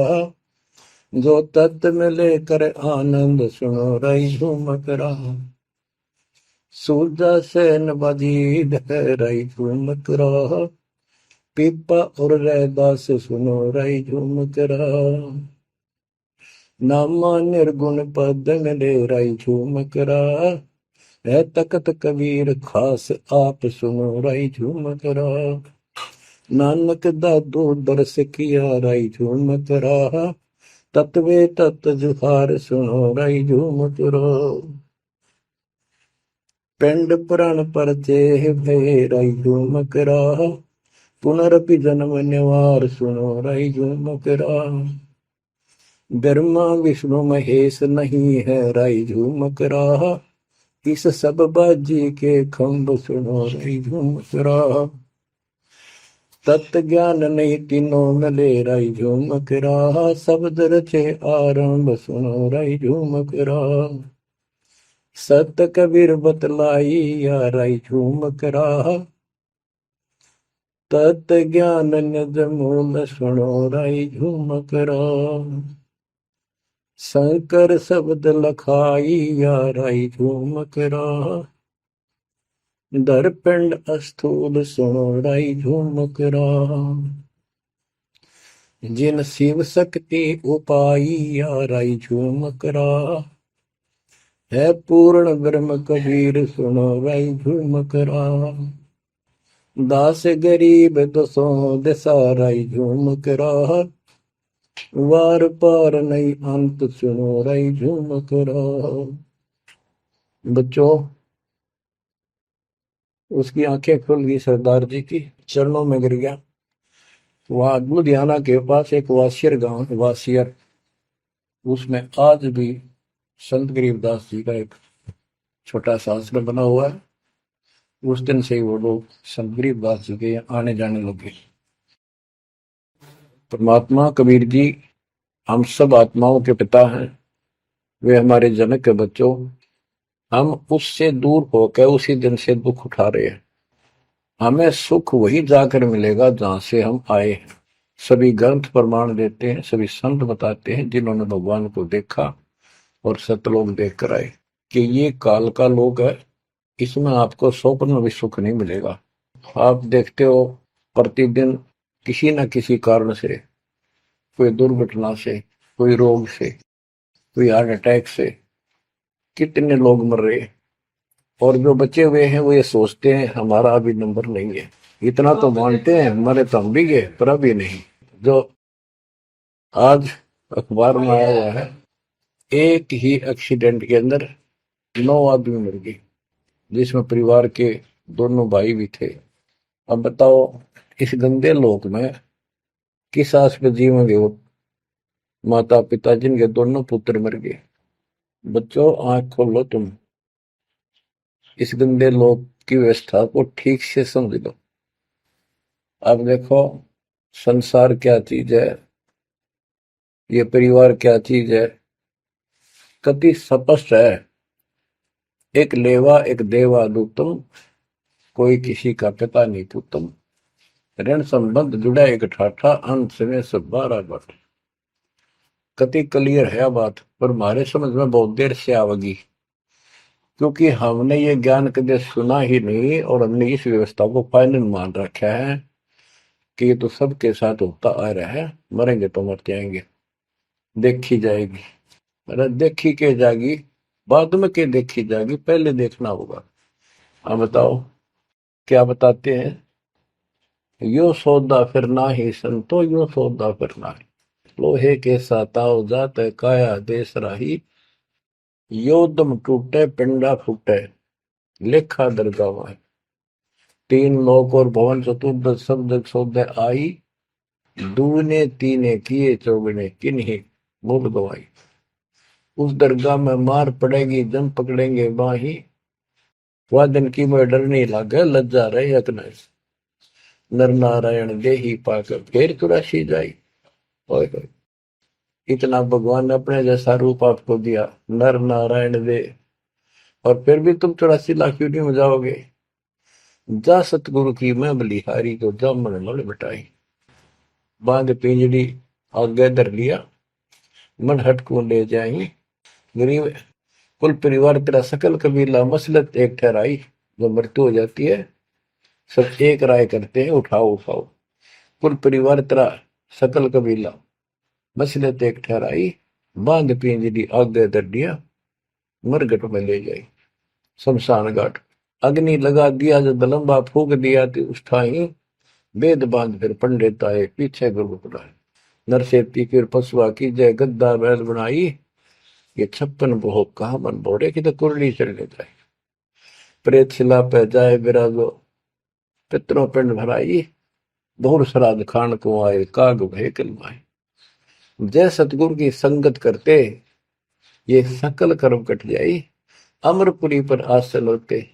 जो तत् में लेकर आनंद सुनो रही झूमक रहा। सूरजा सैन बजीद है रही झूमक रहा। पीपा और रैदास सुनो रही झूमक रहा। नामा निर्गुण पद में ले रही झूमक रहा। है तकत कबीर खास आप सुनो रही झूमक रहा। नानक दादू दरस किया रही झूमक रहा। तत्वे तत् जुहार सुनो रही झूमक रहा। पिंड पुराण पर देह भय रही झूमक रहा। पुनरपि जन्म निवार सुनो रही झूमक रहा। ब्रह्मा विष्णु महेश नहीं है रही झूमक रहा। इस सब बाजी के खंभ सुनो रही झूमक रहा। तत्व ज्ञान नहीं तीनों में ले रही झूमक रहा। शब्द रचे आरंभ सुनो रही झूमक रहा। सत कबीर बतलाई या रही झूमक रहा। तत् ज्ञान निज मूल सुनो रही झूमक रहा। शंकर शब्द लखाई या रही झूमक रहा। दरपिंड अस्थूल सुनो रही झूमक रहा। जिन शिव शक्ति उपाई या रही झूमक रहा। है पूर्ण ब्रह्म कबीर सुनो रही झूमक रहा। दास गरीब दसों दिशा रही झूमक रहा। वार पार नहीं अंत सुनो रही झूमक रहा। बच्चों, उसकी आंखें खुल गई, सरदार जी की चरणों में गिर गया। वहां लुधियाना के पास एक वासियर गांव है, वासियर, उसमें आज भी संत गरीबदास जी का एक छोटा सा आश्रम बना हुआ है। उस दिन से ही वो लोग संत गरीबदास जी के आने जाने लगे। परमात्मा कबीर जी हम सब आत्माओं के पिता हैं, वे हमारे जनक के बच्चों। हम उससे दूर होकर उसी दिन से दुख उठा रहे हैं। हमें सुख वही जाकर मिलेगा जहां से हम आए हैं। सभी ग्रंथ प्रमाण देते हैं, सभी संत बताते हैं जिन्होंने भगवान को देखा और सतलोक देख कर आए कि ये काल का लोक है, इसमें आपको स्वप्न में भी सुख नहीं मिलेगा। आप देखते हो प्रतिदिन किसी न किसी कारण से, कोई दुर्घटना से, कोई रोग से, कोई हार्ट अटैक से कितने लोग मर रहे हैं। और जो बचे हुए हैं वो ये सोचते हैं हमारा अभी नंबर नहीं है। इतना तो मानते हैं मरे तो हम भी गए, पर अभी नहीं। जो आज अखबार में आया हुआ है, एक ही एक्सीडेंट के अंदर 9 आदमी मर गए, जिसमें परिवार के दोनों भाई भी थे। अब बताओ इस गंदे लोक में किस आस पे जीवेंगे वो माता पिता जिनके दोनों पुत्र मर गए। बच्चों, आंख खोलो, तुम इस गंदे लोक की व्यवस्था को ठीक से समझ लो। अब देखो संसार क्या चीज है, ये परिवार क्या चीज है, कति स्पष्ट है। एक लेवा एक देवा दूतम, कोई किसी का पिता नहीं पुतम। ऋण संबंध जुड़ा एक ठाठा, अंत में सब 12 बट। कति क्लियर है बात, पर हमारे समझ में बहुत देर से आवेगी, क्योंकि हमने ये ज्ञान कभी सुना ही नहीं और हमने इस व्यवस्था को फाइनल मान रखा है कि ये तो सबके साथ होता आ रहा है, मरेंगे तो मरते आएंगे, देखी जाएगी। अरे देखी के जाएगी, बाद में के देखी जाएगी, पहले देखना होगा। हाँ बताओ क्या बताते हैं। यो सौदा फिर ना ही संतो, यो सौदा फिर ना ही। लोहे के साताव जात काया देश राही। यो दम टूटे पिंडा फूटे, लेखा दरगावा। 3 लोक और भवन चतुर्दश शब्द सौदे आई। दूने तीने किए चौगने किन्हीं मूल गवाई। उस दरगाह में मार पड़ेगी जम पकड़ेंगे बाही। वह दिन की में डर नहीं लागे लज्जा रहे अकने। नर नारायण दे ही पाकर फिर चुरासी जाई। ओए होए, इतना भगवान ने अपने जैसा रूप आपको दिया, नर नारायण दे, और फिर भी तुम 84 लाख यूनिट में जाओगे। जा सतगुरु की मैं बलिहारी, जो जामन मल बिटाई। बांध पिंजड़ी आगे धर लिया, मन हट को ले जाई। गरीब कुल परिवार तेरा सकल कबीला मसलत एक ठहराई। जब मृत्यु हो जाती है सब एक राय करते हैं, उठाओ उठाओ। कुल परिवार तेरा सकल कबीला मसलत एक ठहराई। बांध पिंजरी आगे दर दिया, मरगट में ले जाई शमशान घाट। अग्नि लगा दिया जब लंबा फूक दिया तो उस ठाई। वेद बांध फिर पंडित आए पीछे गुरु बुलाए। नरसेती फिर पशुआ की जय गद्दा बैल बनाई। ये 56 भोग कहा मन बोरे की तो कुरली चलने जाए। प्रेत शिला पे जाए विराजो, पितरों पिंड भराई। बहुर श्राद्ध खान को आए काग भय कलमाए। जय सतगुरु की संगत करते ये सकल कर्म कट जाई। अमरपुरी पर आसन होते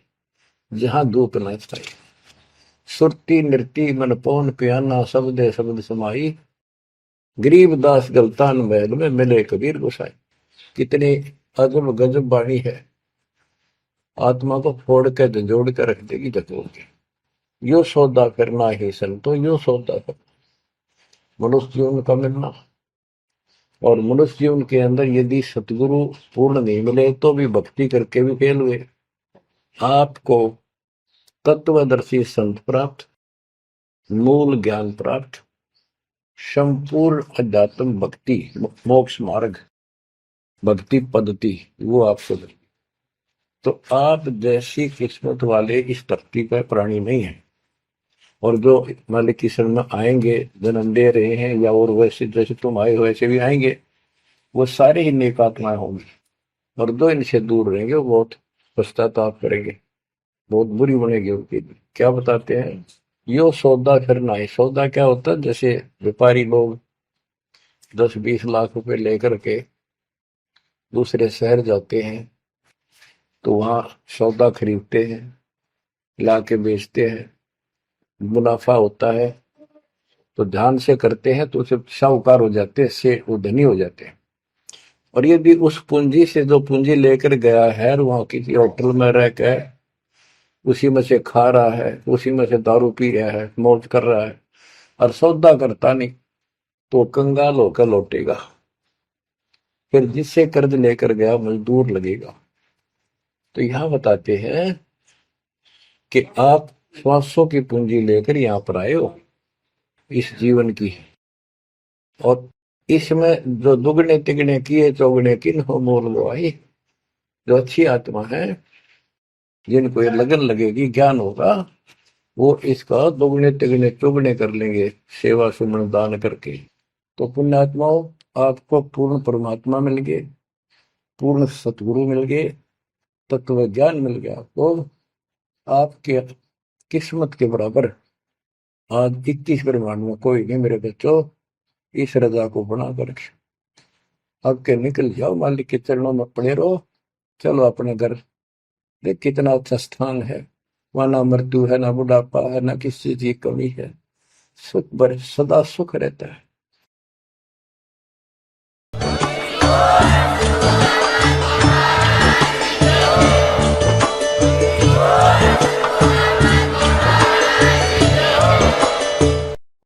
जहां धूप न छाई। सुरती नृती मन पौन पियाना शब्दे शब्द समाई। गरीब दास गलतान महल में मिले कबीर गोसाई। कितनी अजब गजब वाणी है, आत्मा को फोड़ के झंझोड़ के रख देगी जतोड़ के। यो सौदा करना ही संतो, यो सौदा करना मनुष्य जीवन का मिलना। और मनुष्य जीवन के अंदर यदि सतगुरु पूर्ण नहीं मिले तो भी भक्ति करके भी फेल हुए। आपको तत्वदर्शी संत प्राप्त, मूल ज्ञान प्राप्त, संपूर्ण अध्यात्म भक्ति मोक्ष मार्ग भक्ति पद्धति वो आपको मिले। तो आप जैसी किस्मत वाले इस धरती पर प्राणी नहीं है। और जो मालिक की शरण में आएंगे, जन्म दे रहे हैं या और वैसे जैसे तुम आए हो वैसे भी आएंगे, वो सारे ही नेक आत्माएं होंगी। और जो इनसे दूर रहेंगे वो बहुत पश्चाताप करेंगे, बहुत बुरी बनेगी उनकी। क्या बताते हैं, यो सौदा करना है। सौदा क्या होता है, जैसे व्यापारी लोग 10-20 लाख रुपए लेकर के दूसरे शहर जाते हैं तो वहां सौदा खरीदते हैं, ला के बेचते हैं, मुनाफा होता है तो ध्यान से करते हैं तो उसे साहूकार हो जाते हैं, से वो धनी हो जाते हैं। और यदि उस पूंजी से जो पूंजी लेकर गया है वहां किसी होटल में रह के उसी में से खा रहा है, उसी में से दारू पी रहा है, मौज कर रहा है और सौदा करता नहीं, तो कंगाल होकर लौटेगा। फिर जिससे कर्ज लेकर गया मजदूर लगेगा। तो यहां बताते हैं कि आप श्वासों की पूंजी लेकर यहां पर आए हो इस जीवन की, और इसमें जो दुगने तिगने किए चौगने किन हो मोल वो आई। जो अच्छी आत्मा है जिनको ये लगन लगेगी, ज्ञान होगा, वो इसका दोगुने तिगने चौगने कर लेंगे सेवा सुमन दान करके। तो पुण्यात्माओं, आपको पूर्ण परमात्मा मिल गए, पूर्ण सतगुरु मिल गए, तत्व ज्ञान मिल गया। तो आपके किस्मत के बराबर आज 21 ब्रह्मांड में कोई नहीं मेरे बच्चों। इस रजा को बना कर अब के निकल जाओ, मालिक के चरणों में पड़े रहो। चलो अपने घर, देख कितना अच्छा स्थान है। वहां ना मृत्यु है, ना बुढ़ापा है, ना किसी चीज की कमी है। सुख भरे सदा सुख रहता है।